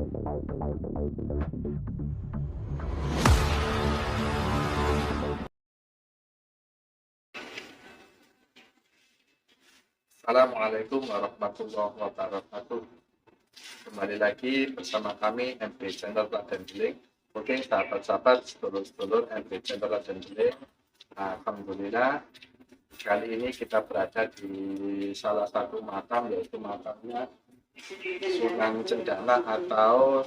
Assalamualaikum warahmatullahi wabarakatuh. Kembali lagi bersama kami MB Channel Raden Beling. Oke, sahabat-sahabat, sedulur-sedulur MB Channel Raden Beling. Alhamdulillah, kali ini kita berada di salah satu makam, yaitu makamnya Sunan Cendana atau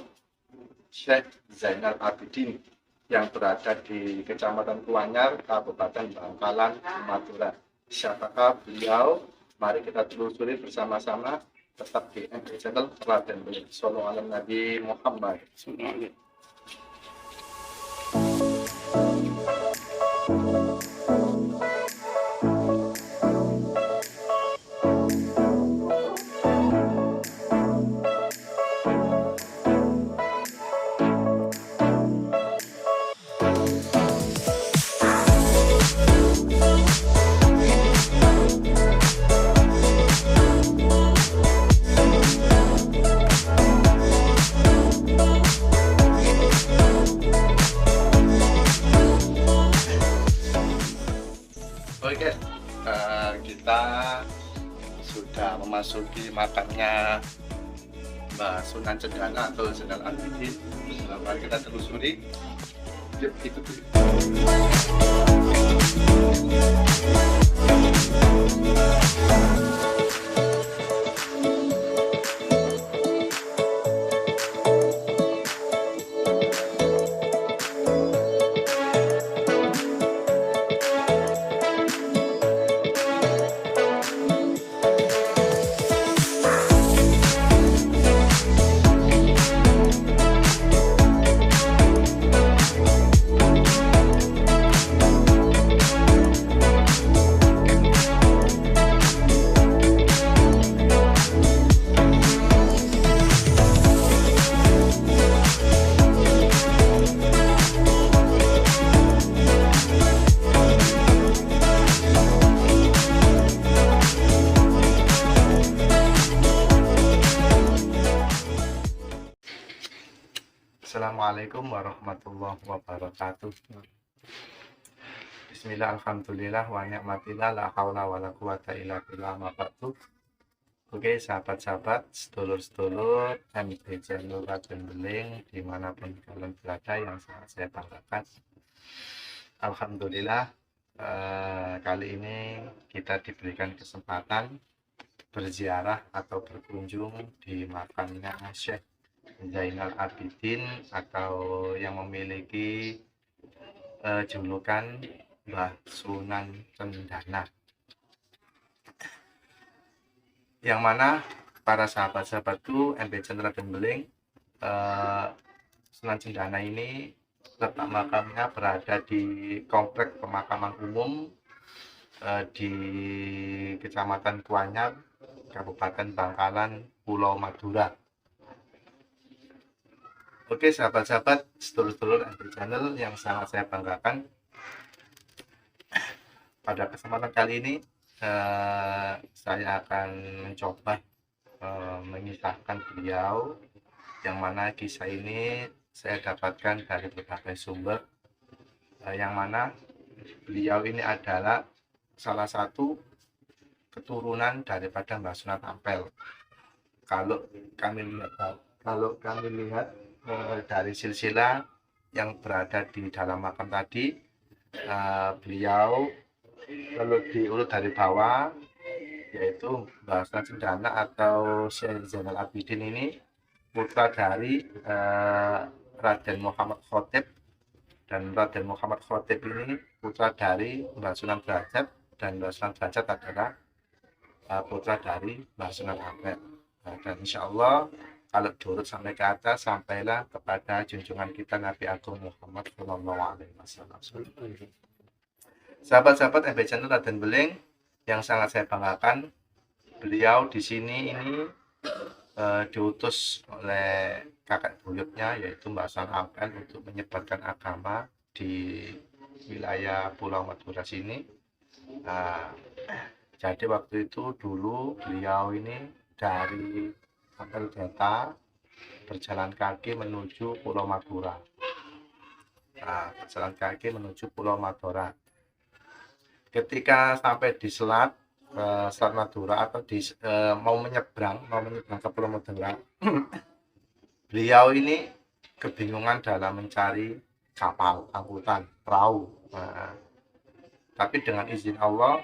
Syekh Zainal Abidin yang berada di Kecamatan Kuanyar, Kabupaten Bangkalan, Madura. Siapakah beliau? Mari kita telusuri bersama-sama, tetap di MB Channel Raden Beling. Sallallahu alaihi Nabi Muhammad. Oke, kita sudah memasuki makamnya Mbah Sunan Cendana atau Zainal Abidin. Mari kita telusuri. Yuk, ikuti. Assalamualaikum warahmatullahi wabarakatuh. Bismillah, alhamdulillah, wa ni'matillah, la haula wa la quwata illa billah, ma ba'du. Oke, sahabat-sahabat, sedulur-sedulur MB Channel Raden Beling dimanapun kalian berada, yang sangat saya banggakan. Alhamdulillah, kali ini kita diberikan kesempatan berziarah atau berkunjung di makamnya Syekh Zainal Abidin atau yang memiliki julukan Mbah Sunan Cendana, yang mana para sahabat-sahabatku MB Channel Raden Beling, Sunan Cendana ini letak makamnya berada di komplek pemakaman umum di Kecamatan Kuanyar, Kabupaten Bangkalan, Pulau Madura. Oke, sahabat-sahabat, sedulur-sedulur MB Channel yang sangat saya banggakan, pada kesempatan kali ini saya akan mencoba mengisahkan beliau, yang mana kisah ini saya dapatkan dari berbagai sumber, yang mana beliau ini adalah salah satu keturunan daripada Mbah Sunan Ampel. Kalau kami lihat dari silsilah yang berada di dalam makam tadi, beliau kalau diurut dari bawah, yaitu Mbah Sunan Cendana atau Syekh Zainal Abidin ini putra dari Raden Muhammad Khotib, dan Raden Muhammad Khotib ini putra dari Mbah Sunan Derajat, dan Mbah Sunan Derajat adalah putra dari Mbah Sunan Ampel. Dan insya Allah kalau diurut sampai ke atas, sampailah kepada junjungan kita Nabi Agung Muhammad SAW. Sahabat-sahabat MB Channel Raden Beling yang sangat saya banggakan, beliau di sini ini diutus oleh kakek buyutnya, yaitu Mbah Sunan Ampel, untuk menyebarkan agama di wilayah Pulau Madura sini. Jadi waktu itu dulu beliau ini dari Ampel Deta berjalan kaki menuju Pulau Madura. Nah, berjalan kaki menuju Pulau Madura. Ketika sampai di Selat Madura atau mau menyeberang ke Pulau Madura, beliau ini kebingungan dalam mencari kapal angkutan perahu. Nah, tapi dengan izin Allah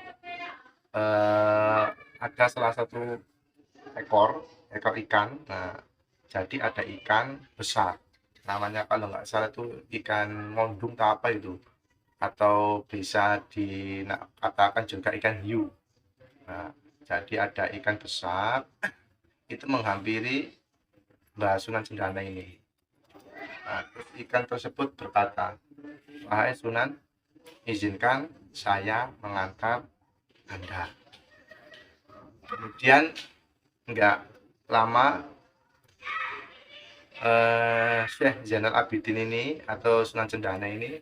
ada salah satu ekor ikan. Nah, jadi ada ikan besar. Namanya kalau nggak salah itu ikan ngondung atau apa itu, atau bisa dikatakan juga ikan hiu. Nah, jadi ada ikan besar itu menghampiri Mbah Sunan Cendana ini. Nah, terus ikan tersebut berkata, "Wahai Sunan, izinkan saya mengantar Anda." Kemudian nggak lama Syekh Zainal Abidin ini atau Sunan Cendana ini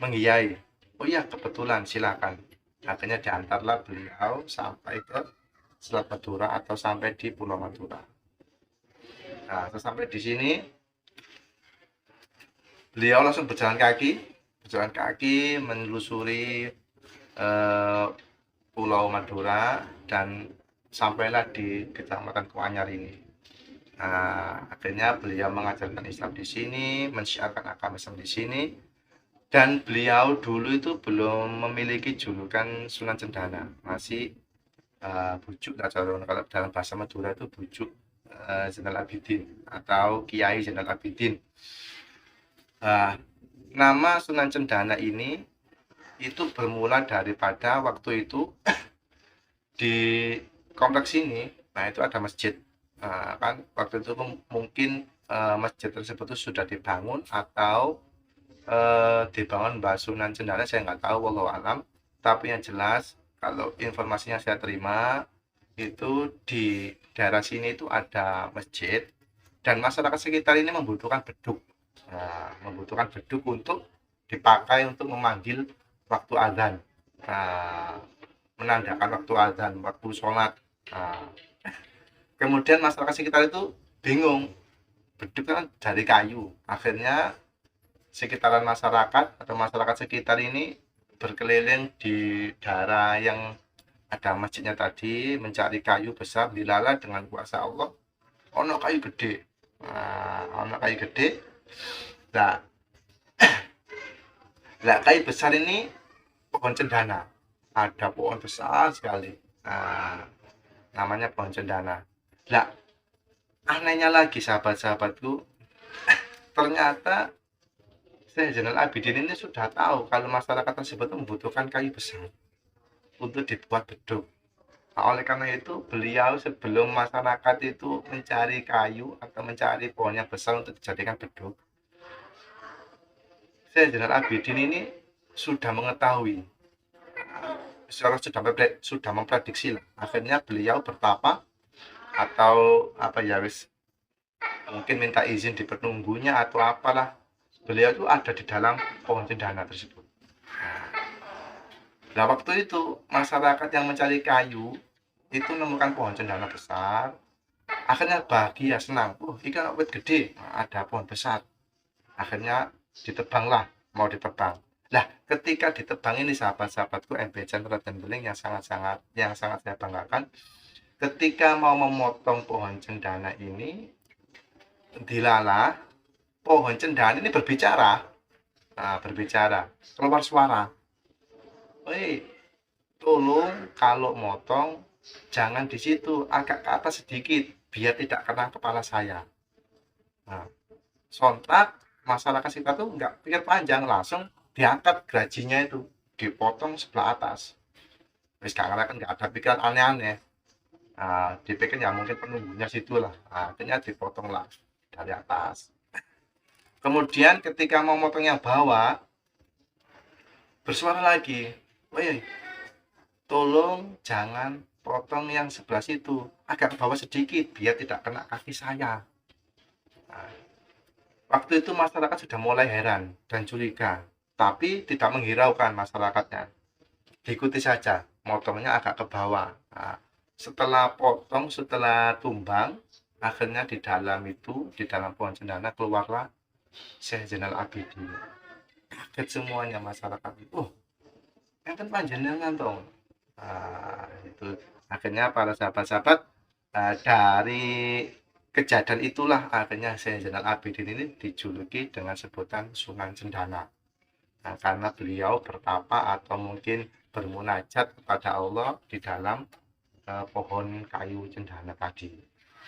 menghiyai, "Oh iya, kebetulan, silakan." Akhirnya diantarlah beliau sampai ke Selat Madura atau sampai di Pulau Madura. Nah, sampai di sini beliau langsung berjalan kaki menelusuri Pulau Madura dan sampailah di Kecamatan Kuanyar ini. Nah, akhirnya beliau mengajarkan Islam di sini, mensyiarkan agama Islam di sini, dan beliau dulu itu belum memiliki julukan Sunan Cendana, masih bujuk, kalau dalam bahasa Madura itu bujuk Zainal Abidin atau Kiai Zainal Abidin. Nama Sunan Cendana ini itu bermula daripada waktu itu di kompleks ini, nah itu ada masjid. Kan waktu itu mungkin masjid tersebut itu sudah dibangun atau dibangun Mbah Sunan Cendana, saya nggak tahu, wallahu alam. Tapi yang jelas kalau informasinya saya terima itu di daerah sini itu ada masjid dan masyarakat sekitar ini membutuhkan beduk. Nah, membutuhkan beduk untuk dipakai untuk memanggil waktu azan. Nah, menandakan waktu azan, waktu sholat. Nah, kemudian masyarakat sekitar itu bingung, beduk kan dari kayu. Akhirnya sekitaran masyarakat atau masyarakat sekitar ini berkeliling di daerah yang ada masjidnya tadi mencari kayu besar. Dilala dengan kuasa Allah, ono kayu gede. Ono kayu gede. Nah, kayu besar ini pohon cendana. Ada pohon besar sekali. Nah, namanya pohon cendana. Nah, anehnya lagi sahabat-sahabatku, ternyata Syekh Zainal Abidin ini sudah tahu kalau masyarakat tersebut membutuhkan kayu besar untuk dibuat beduk. Nah, oleh karena itu beliau sebelum masyarakat itu mencari kayu atau mencari pohon yang besar untuk dijadikan beduk, Syekh Zainal Abidin ini sudah mengetahui, sudah memprediksi lah. Akhirnya beliau bertapa atau apa ya, mungkin minta izin di penunggunya atau apalah. Beliau itu ada di dalam pohon cendana tersebut. Nah, waktu itu masyarakat yang mencari kayu itu menemukan pohon cendana besar. Akhirnya bahagia, senang. Ikan wit gede, ada pohon besar. Akhirnya ditebanglah, mau ditebang. Nah, ketika ditebang ini sahabat-sahabatku MB Channel dan Beling yang sangat saya banggakan, ketika mau memotong pohon cendana ini, dilala pohon cendana ini berbicara. Nah, berbicara, keluar suara. "Woi, tolong kalau motong jangan di situ, agak ke atas sedikit biar tidak kena kepala saya." Nah, sontak masyarakat sekitar tuh nggak pikir panjang, langsung diangkat gerajinya itu, dipotong sebelah atas. Terus karena kan nggak ada pikiran aneh-aneh. Nah, dipikir ya mungkin penunggunya situ lah. Nah, akhirnya dipotong lah dari atas. Kemudian ketika mau motong yang bawah, bersuara lagi, "Woi, tolong jangan potong yang sebelah situ, agak ke bawah sedikit biar tidak kena kaki saya." Nah, waktu itu masyarakat sudah mulai heran dan curiga, tapi tidak menghiraukan masyarakatnya. Diikuti saja, motongnya agak ke bawah. Nah, setelah tumbang, Akhirnya di dalam pohon cendana keluarlah Syekh Zainal Abidin. Kaget semuanya masyarakat. Oh, enten panjenengan dong. Itu akhirnya para sahabat-sahabat, dari kejadian itulah akhirnya Syekh Zainal Abidin ini dijuluki dengan sebutan Sunan Cendana. Nah, karena beliau bertapa atau mungkin bermunajat kepada Allah di dalam pohon kayu cendana tadi.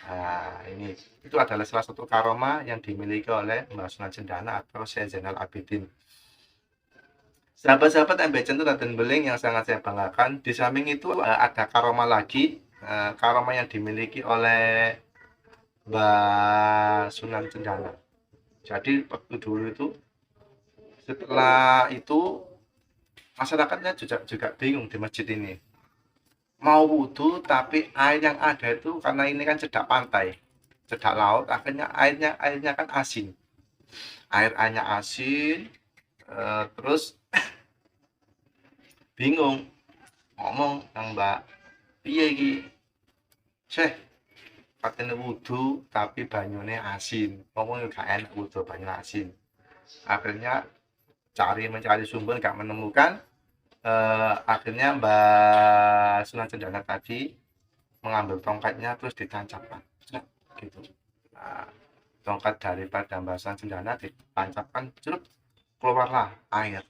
Nah, ini itu adalah salah satu karomah yang dimiliki oleh Mbah Sunan Cendana atau Syekh Zainal Abidin. Sahabat-sahabat MBCN Raden Beling yang sangat saya banggakan, di samping itu ada karomah lagi, karomah yang dimiliki oleh Mbah Sunan Cendana. Jadi waktu dulu itu, setelah itu masyarakatnya juga bingung di masjid ini. Mau wudhu tapi air yang ada itu karena ini kan cedak pantai, cedak laut, akhirnya airnya kan asin. Airnya asin, terus bingung ngomong nang Mbak, piye iki? Syekh, katene wudhu tapi banyune asin. Ngomong gak enak wudhu banyu asin. Akhirnya mencari sumber gak menemukan. Akhirnya Mbak Sunan Cendana tadi mengambil tongkatnya terus ditancapkan gitu. Nah, tongkat daripada Mbak Sunan Cendana ditancapkan, celup, keluarlah air.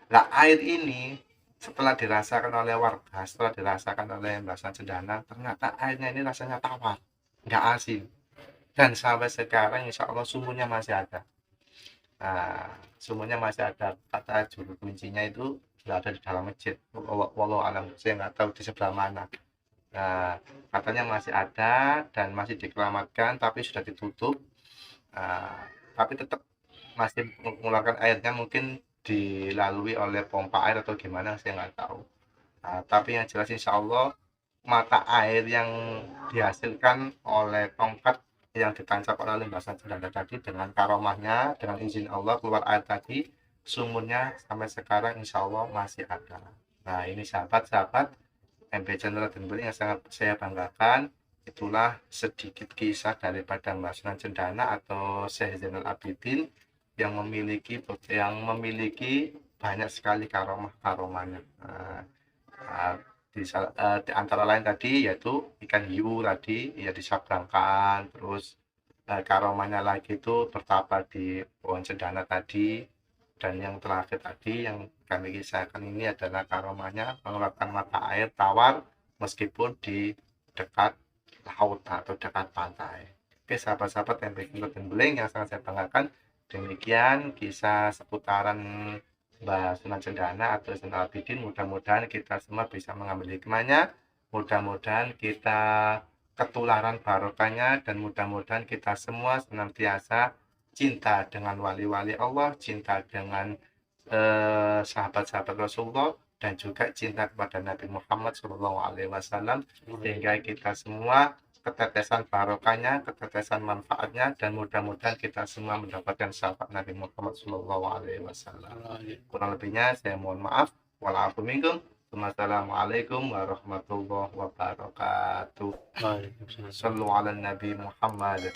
Nah, air ini setelah dirasakan oleh warga, setelah dirasakan oleh Mbak Sunan Cendana, ternyata airnya ini rasanya tawar, nggak asin, dan sampai sekarang insya Allah sumurnya masih ada. Nah, sumurnya masih ada, kata juru kuncinya itu berada di dalam masjid. Walau alam, saya nggak tahu di sebelah mana. Nah, katanya masih ada dan masih dikeramatkan, tapi sudah ditutup. Tapi tetap masih mengeluarkan airnya, mungkin dilalui oleh pompa air atau gimana, saya nggak tahu. Tapi yang jelas insya Allah mata air yang dihasilkan oleh tongkat yang ditancapkan oleh Mbah Sunan Cendana tadi dengan karomahnya, dengan izin Allah keluar air tadi, sumurnya sampai sekarang insya Allah masih ada. Nah, ini sahabat-sahabat MB Channel Raden Beling yang sangat saya banggakan. Itulah sedikit kisah daripada Mbah Sunan Cendana atau Syekh Zainal Abidin yang memiliki banyak sekali karomahnya. Di antara lain tadi yaitu ikan hiu tadi ya disabrangkan, terus karomahnya lagi itu bertapa di pohon cendana tadi, dan yang terakhir tadi yang kami kisahkan ini adalah karomahnya mengeluarkan mata air tawar meskipun di dekat laut atau dekat pantai. Oke sahabat-sahabat MB Raden Beling yang sangat saya banggakan, demikian kisah seputaran Mbah Sunan Cendana atau Zainal Abidin. Mudah-mudahan kita semua bisa mengambil hikmahnya, mudah-mudahan kita ketularan barokahnya, dan mudah-mudahan kita semua senantiasa cinta dengan wali-wali Allah, cinta dengan sahabat-sahabat Rasulullah, dan juga cinta kepada Nabi Muhammad SAW, sehingga kita semua ketetesan barokahnya, ketetesan manfaatnya, dan mudah-mudahan kita semua mendapatkan syafaat Nabi Muhammad SAW. Kurang lebihnya saya mohon maaf. Waalaikumsalam. Wassalamualaikum warahmatullahi wabarakatuh. Sallu ala Nabi Muhammad.